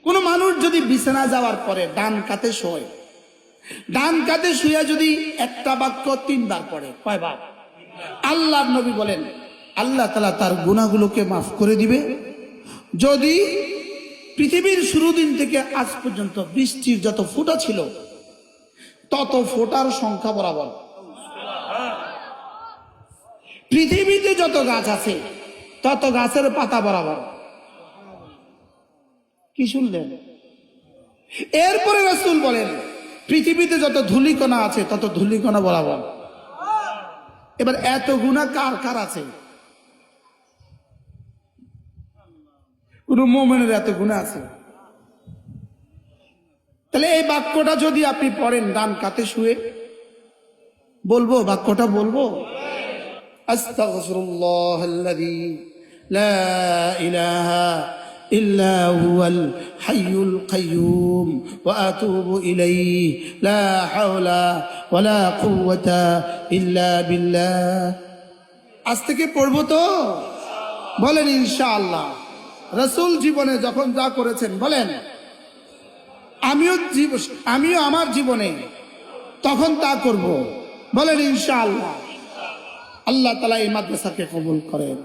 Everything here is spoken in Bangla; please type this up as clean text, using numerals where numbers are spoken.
কোনো মানুষ যদি বিছানা যাওয়ার পরে ডান কাতে শোয়, ডান কাতে শুয়ে যদি একটা বাক্য 3 বার পড়ে, কয়বার? আল্লাহর নবী বলেন আল্লাহ তাআলা তার গুনাহগুলোকে মাফ করে দিবে। যদি পৃথিবীর শুরু দিন থেকে আজ পর্যন্ত বৃষ্টির যত ফোঁটা ছিল তত ফোঁটার সংখ্যা বরাবর, পৃথিবীতে যত গাছ আছে তত গাছের পাতা বরাবর। কি শুনলেন? এরপরে রাসূল বলেন পৃথিবীতে যত ধূলিকণা আছে তত ধূলিকণা বরাবর। এবার এত গুনাহ কার কার আছে? কোন মুমিনের এত গুনাহ আছে? তাহলে এই বাক্যটা যদি আপনি পড়েন ডান কাতে শুয়ে, বলবো বাক্যটা বলবো, আস্তাগফিরুল্লাহাল্লাযী লা ইলাহা ইল্লা হুয়াল হাইয়ুল কাইয়্যুম ওয়া আতুবু ইলাইহি লা হাওলা ওয়ালা কুওয়াতা ইল্লা বিল্লাহ। আজ থেকে পড়বো তো? বলেন ইনশাআল্লাহ। রাসূল জীবনে যখন যা করেছেন বলেন, আমিও আমার জীবনে তখন তা করব। বলেন ইনশাআল্লাহ। আল্লাহ তাআলা এই মাদ্রাসাকে কবুল করেন।